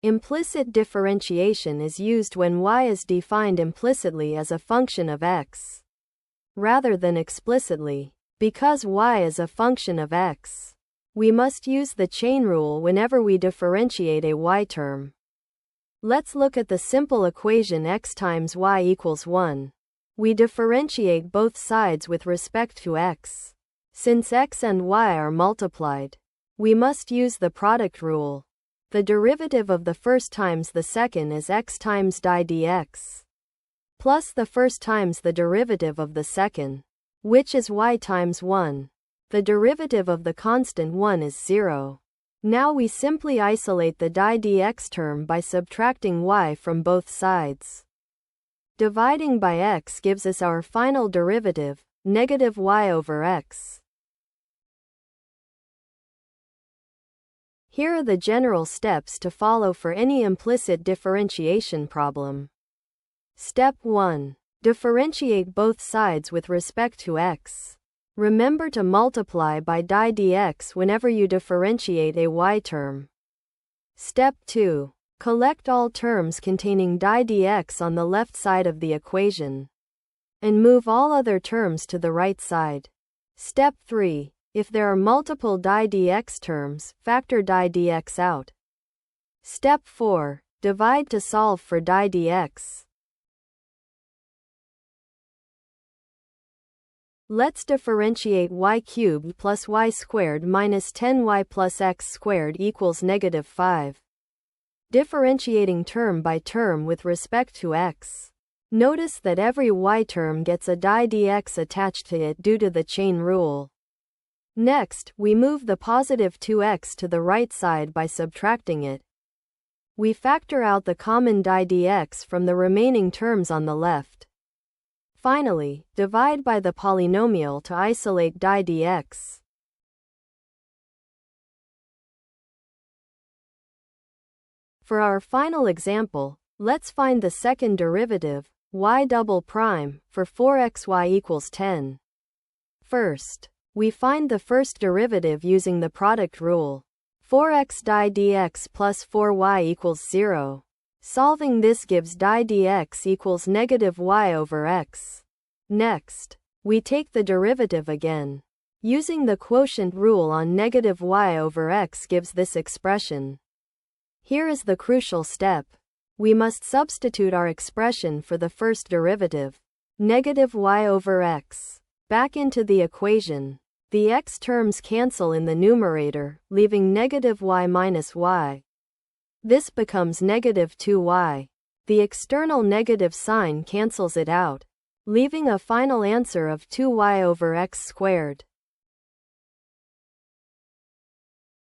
Implicit differentiation is used when y is defined implicitly as a function of x, rather than explicitly. Because y is a function of x, we must use the chain rule whenever we differentiate a y term. Let's look at the simple equation x times y equals 1. We differentiate both sides with respect to x. Since x and y are multiplied, we must use the product rule. The derivative of the first times the second is x times di dx, plus the first times the derivative of the second, which is y times 1. The derivative of the constant 1 is 0. Now we simply isolate the di dx term by subtracting y from both sides. Dividing by x gives us our final derivative, negative y over x. Here are the general steps to follow for any implicit differentiation problem. Step 1. Differentiate both sides with respect to x. Remember to multiply by di dx whenever you differentiate a y term. Step 2. Collect all terms containing di dx on the left side of the equation, and move all other terms to the right side. Step 3. If there are multiple di dx terms, factor di dx out. Step 4. Divide to solve for di dx. Let's differentiate y cubed plus y squared minus 10y plus x squared equals negative 5. Differentiating term by term with respect to x. Notice that every y term gets a di dx attached to it due to the chain rule. Next, we move the positive 2x to the right side by subtracting it. We factor out the common di dx from the remaining terms on the left. Finally, divide by the polynomial to isolate di dx. For our final example, let's find the second derivative, y double prime, for 4xy equals 10. First, we find the first derivative using the product rule. 4x di dx plus 4y equals 0. Solving this gives di dx equals negative y over x. Next, we take the derivative again. Using the quotient rule on negative y over x gives this expression. Here is the crucial step. We must substitute our expression for the first derivative, negative y over x, back into the equation. The x terms cancel in the numerator, leaving negative y minus y. This becomes negative 2y. The external negative sign cancels it out, leaving a final answer of 2y over x squared.